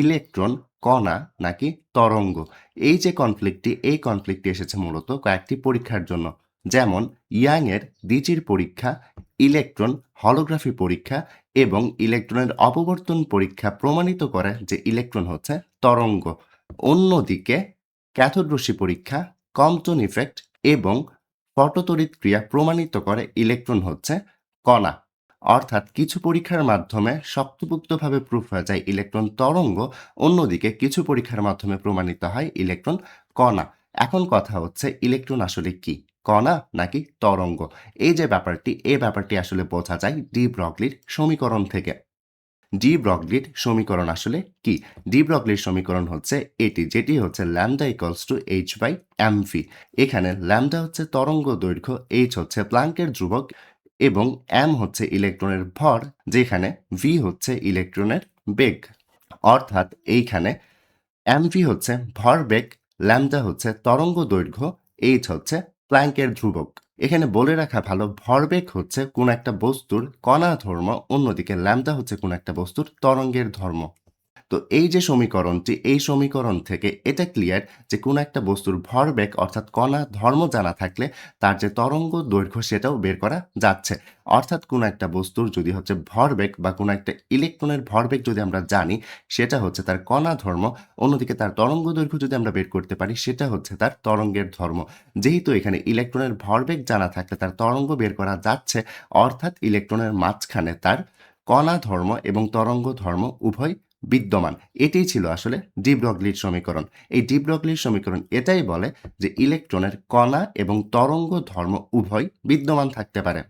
Electron, কণা নাকি তরঙ্গ? এই কনফ্লিক্টটি এসেছে মূলত কয়েকটি পরীক্ষার জন্য। যেমন ইয়াংয়ের দ্বিচির পরীক্ষা, ইলেকট্রন হলোগ্রাফি পরীক্ষা এবং ইলেকট্রনের অপবর্তন পরীক্ষা প্রমাণিত করে যে ইলেকট্রন হচ্ছে তরঙ্গ। অন্যদিকে ক্যাথোড রশ্মি পরীক্ষা, কম্পটন ইফেক্ট এবং ফটোতড়িৎ ক্রিয়া প্রমাণিত করে ইলেকট্রন হচ্ছে কণা। অর্থাৎ কিছু পরীক্ষার মাধ্যমে শক্তপোক্তভাবে প্রুফ হয়ে যায় ইলেকট্রন তরঙ্গ, অন্যদিকে কিছু পরীক্ষার মাধ্যমে প্রমাণিত হয় ইলেকট্রন কণা। এখন কথা হচ্ছে ইলেকট্রন আসলে কি, কণা নাকি তরঙ্গ? এই ব্যাপারটি আসলে বোঝা যায় ডি ব্রগলির সমীকরণ থেকে। ডি ব্রগলির সমীকরণ আসলে কি? ডি ব্রগলির সমীকরণ হচ্ছে এটি, যেটি হচ্ছে lambda equals to H by M V. এখানে ল্যামডা হচ্ছে তরঙ্গ দৈর্ঘ্য, এইচ হচ্ছে প্লাঙ্কের ধ্রুবক এবং এম হচ্ছে ইলেকট্রনের ভর, যেখানে ভি হচ্ছে ইলেকট্রনের বেগ। অর্থাৎ এইখানে এমভি হচ্ছে ভরবেগ, ল্যামডা হচ্ছে তরঙ্গ দৈর্ঘ্য, এইচ হচ্ছে প্ল্যাঙ্কের ধ্রুবক। এখানে বলে রাখা ভালো, ভরবেগ হচ্ছে কোন একটা বস্তুর কণা ধর্ম, অন্যদিকে ল্যামডা হচ্ছে কোন একটা বস্তুর তরঙ্গের ধর্ম। তো এই যে সমীকরণটি, এই সমীকরণ থেকে এটা ক্লিয়ার যে কোনো একটা বস্তুর ভরবেগ অর্থাৎ কণা ধর্ম জানা থাকলে তার যে তরঙ্গ দৈর্ঘ্য সেটাও বের করা যাচ্ছে। অর্থাৎ কোনো একটা বস্তুর যদি হচ্ছে ভরবেগ বা কোনো একটা ইলেকট্রনের ভরবেগ যদি আমরা জানি, সেটা হচ্ছে তার কণা ধর্ম, অন্যদিকে তার তরঙ্গ দৈর্ঘ্য যদি আমরা বের করতে পারি, সেটা হচ্ছে তার তরঙ্গের ধর্ম। যেহেতু এখানে ইলেকট্রনের ভরবেগ জানা থাকলে তার তরঙ্গ বের করা যাচ্ছে, অর্থাৎ ইলেকট্রনের মাঝখানে তার কণা ধর্ম এবং তরঙ্গ ধর্ম উভয় বিদ্যমান। এটিই ছিল আসলে ডি ব্রগলির সমীকরণ। এই ডি ব্রগলির সমীকরণ এটাই বলে যে ইলেকট্রনের কণা এবং তরঙ্গ ধর্ম উভয় বিদ্যমান থাকতে পারে।